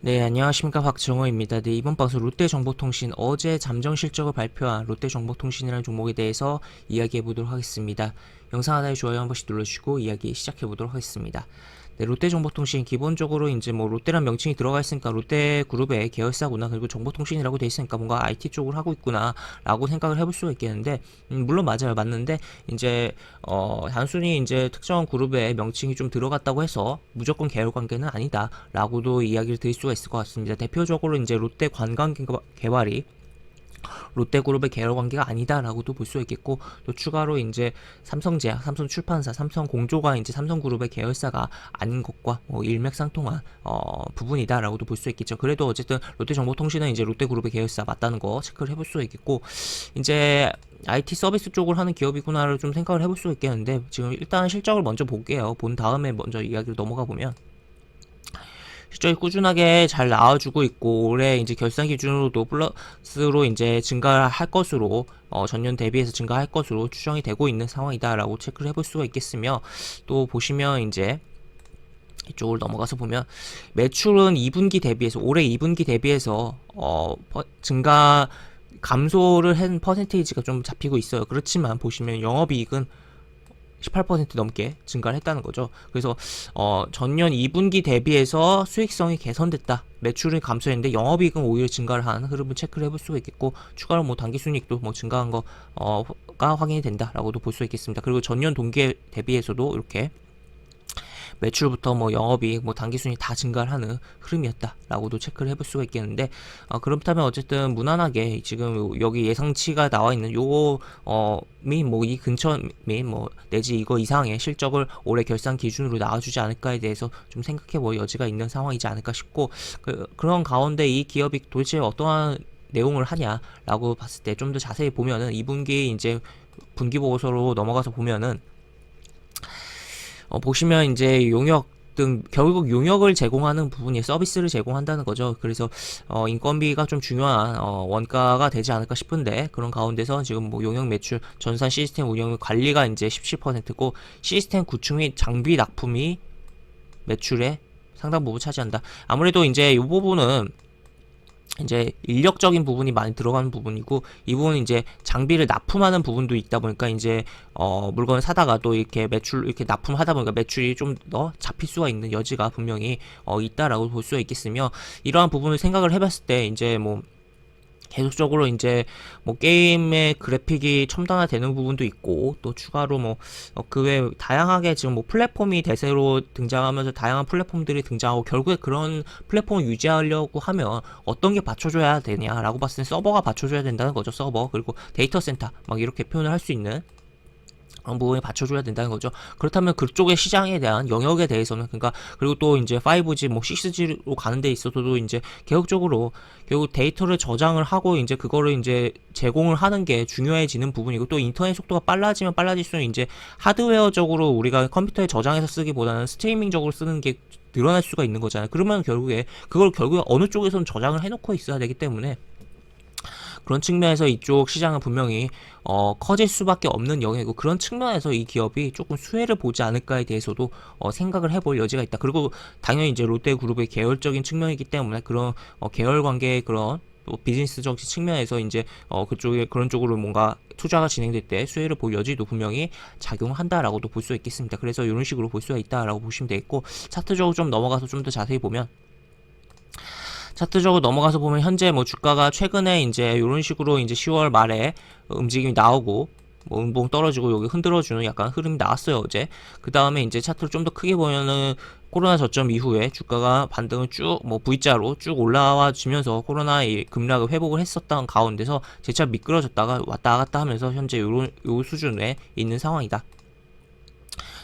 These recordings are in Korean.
네, 안녕하십니까. 박정호입니다. 네, 이번 방송 롯데정보통신 어제 잠정 실적을 발표한 롯데정보통신이라는 종목에 대해서 이야기해 보도록 하겠습니다. 영상 하나에 좋아요 한 번씩 눌러주시고 이야기 시작해 보도록 하겠습니다. 네, 롯데정보통신 기본적으로 이제 뭐 롯데란 명칭이 들어가 있으니까 롯데그룹의 계열사구나, 그리고 정보통신이라고 돼 있으니까 뭔가 IT 쪽을 하고 있구나라고 생각을 해볼 수가 있겠는데, 물론 맞아요, 맞는데 이제 단순히 이제 특정 그룹의 명칭이 좀 들어갔다고 해서 무조건 계열 관계는 아니다라고도 이야기를 드릴 수가 있을 것 같습니다. 대표적으로 이제 롯데 관광 개발이 롯데그룹의 계열 관계가 아니다라고도 볼 수 있겠고, 또 추가로 이제 삼성제약, 삼성출판사, 삼성공조가 이제 삼성그룹의 계열사가 아닌 것과 뭐 일맥상통한 부분이다라고도 볼 수 있겠죠. 그래도 어쨌든 롯데정보통신은 이제 롯데그룹의 계열사 맞다는 거 체크를 해볼 수 있겠고, 이제 IT 서비스 쪽을 하는 기업이구나를 좀 생각을 해볼 수 있겠는데, 지금 일단 실적을 먼저 볼게요. 본 다음에 먼저 이야기를 넘어가 보면, 실적이 꾸준하게 잘 나와주고 있고, 올해 이제 결산 기준으로도 플러스로 이제 증가할 것으로, 전년 대비해서 증가할 것으로 추정이 되고 있는 상황이다라고 체크를 해볼 수가 있겠으며, 또 보시면 이제 이쪽을 넘어가서 보면 매출은 2분기 대비해서, 올해 2분기 대비해서 증가 감소를 한 퍼센테이지가 좀 잡히고 있어요. 그렇지만 보시면 영업이익은 18% 넘게 증가를 했다는 거죠. 그래서 전년 2분기 대비해서 수익성이 개선됐다. 매출이 감소했는데 영업이익은 오히려 증가를 한 흐름을 체크를 해볼 수가 있겠고, 추가로 뭐 당기순이익도 뭐 증가한 거가 확인이 된다라고도 볼 수 있겠습니다. 그리고 전년 동기에 대비해서도 이렇게 매출부터 뭐 영업이익, 뭐 단기순이 다 증가를 하는 흐름이었다라고도 체크를 해볼 수가 있겠는데, 그렇다면 어쨌든 무난하게 지금 여기 예상치가 나와 있는 요거 뭐 이 근처 뭐 내지 이거 이상의 실적을 올해 결산 기준으로 나와주지 않을까에 대해서 좀 생각해 볼 여지가 있는 상황이지 않을까 싶고, 그런 가운데 이 기업이 도대체 어떠한 내용을 하냐라고 봤을 때 좀 더 자세히 보면은 2분기 이제 분기 보고서로 넘어가서 보면은 보시면 이제 용역 등 결국 용역을 제공하는 부분이 서비스를 제공한다는 거죠. 그래서 인건비가 좀 중요한 원가가 되지 않을까 싶은데, 그런 가운데서 지금 뭐 용역 매출, 전산 시스템 운영 관리가 이제 17%고, 시스템 구축 및 장비 납품이 매출의 상당 부분 차지한다. 아무래도 이제 이 부분은 이제 인력적인 부분이 많이 들어가는 부분이고, 이 부분은 이제 장비를 납품하는 부분도 있다 보니까 이제 물건을 사다가 또 이렇게 매출 이렇게 납품하다 보니까 매출이 좀 더 잡힐 수가 있는 여지가 분명히 있다라고 볼 수가 있겠으며, 이러한 부분을 생각을 해봤을 때 이제 뭐 계속적으로 이제 뭐 게임의 그래픽이 첨단화되는 부분도 있고, 또 추가로 뭐 그 외 다양하게 지금 뭐 플랫폼이 대세로 등장하면서 다양한 플랫폼들이 등장하고, 결국에 그런 플랫폼을 유지하려고 하면 어떤 게 받쳐줘야 되냐라고 봤을 때 서버가 받쳐줘야 된다는 거죠. 서버, 그리고 데이터 센터, 막 이렇게 표현을 할 수 있는 그런 부분에 받쳐줘야 된다는 거죠. 그렇다면 그쪽의 시장에 대한 영역에 대해서는, 그러니까 그리고 또 이제 5G 뭐 6G로 가는 데 있어서도 이제 계속적으로 결국 데이터를 저장을 하고 이제 그거를 이제 제공을 하는 게 중요해지는 부분이고, 또 인터넷 속도가 빨라지면 빨라질수록 이제 하드웨어적으로 우리가 컴퓨터에 저장해서 쓰기보다는 스트리밍적으로 쓰는 게 늘어날 수가 있는 거잖아요. 그러면 결국에 그걸 결국에 어느 쪽에서는 저장을 해놓고 있어야 되기 때문에, 그런 측면에서 이쪽 시장은 분명히 커질 수밖에 없는 영역이고, 그런 측면에서 이 기업이 조금 수혜를 보지 않을까에 대해서도 생각을 해볼 여지가 있다. 그리고 당연히 이제 롯데그룹의 계열적인 측면이기 때문에 그런 계열 관계의 그런 또 비즈니스적 측면에서 이제 그쪽에 그런 쪽으로 뭔가 투자가 진행될 때 수혜를 볼 여지도 분명히 작용한다라고도 볼 수 있겠습니다. 그래서 이런 식으로 볼 수가 있다라고 보시면 되겠고, 차트적으로 좀 넘어가서 좀 더 자세히 보면, 차트적으로 넘어가서 보면 현재 뭐 주가가 최근에 이제 이런 식으로 이제 10월 말에 움직임이 나오고, 뭐 음봉 떨어지고 여기 흔들어주는 약간 흐름이 나왔어요, 어제. 그 다음에 이제 차트를 좀 더 크게 보면은 코로나 저점 이후에 주가가 반등을 쭉 뭐 V자로 쭉 올라와 주면서 코로나의 급락을 회복을 했었던 가운데서 재차 미끄러졌다가 왔다 갔다 하면서 현재 요 수준에 있는 상황이다.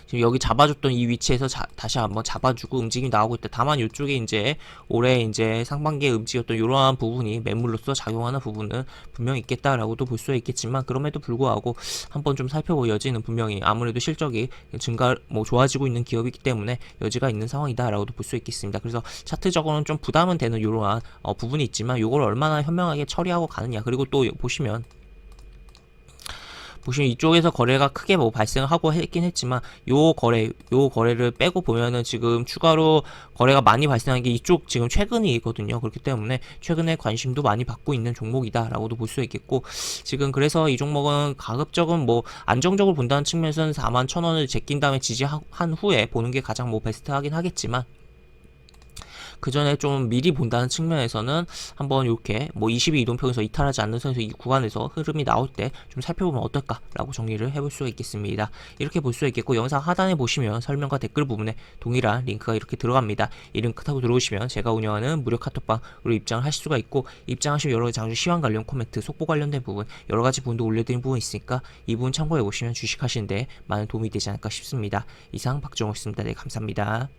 지금 여기 잡아줬던 이 위치에서 다시 한번 잡아주고 움직임이 나오고 있다. 다만 이쪽에 이제 올해 이제 상반기에 움직였던 이러한 부분이 매물로서 작용하는 부분은 분명히 있겠다라고도 볼 수 있겠지만, 그럼에도 불구하고 한번 좀 살펴볼 여지는 분명히, 아무래도 실적이 증가 뭐 좋아지고 있는 기업이기 때문에 여지가 있는 상황이다라고도 볼 수 있겠습니다. 그래서 차트적으로는 좀 부담은 되는 이러한 부분이 있지만, 이걸 얼마나 현명하게 처리하고 가느냐. 그리고 또 보시면 보시면 이쪽에서 거래가 크게 뭐 발생하고 했긴 했지만 요 거래를 빼고 보면은 지금 추가로 거래가 많이 발생한 게 이쪽 지금 최근이거든요. 그렇기 때문에 최근에 관심도 많이 받고 있는 종목이다라고도 볼 수 있겠고, 지금 그래서 이 종목은 가급적은 뭐 안정적으로 본다는 측면에서는 41,000원을 제낀 다음에 지지한 후에 보는 게 가장 뭐 베스트하긴 하겠지만, 그 전에 좀 미리 본다는 측면에서는 한번 이렇게 뭐 22이동평에서 이탈하지 않는 선에서 이 구간에서 흐름이 나올 때 좀 살펴보면 어떨까라고 정리를 해볼 수가 있겠습니다. 이렇게 볼 수가 있겠고, 영상 하단에 보시면 설명과 댓글 부분에 동일한 링크가 이렇게 들어갑니다. 이 링크 타고 들어오시면 제가 운영하는 무료 카톡방으로 입장을 하실 수가 있고, 입장하시면 여러 가지 장주 시황 관련 코멘트, 속보 관련된 부분, 여러 가지 부분도 올려드린 부분이 있으니까 이 부분 참고해 보시면 주식하시는데 많은 도움이 되지 않을까 싶습니다. 이상 박정호였습니다. 네, 감사합니다.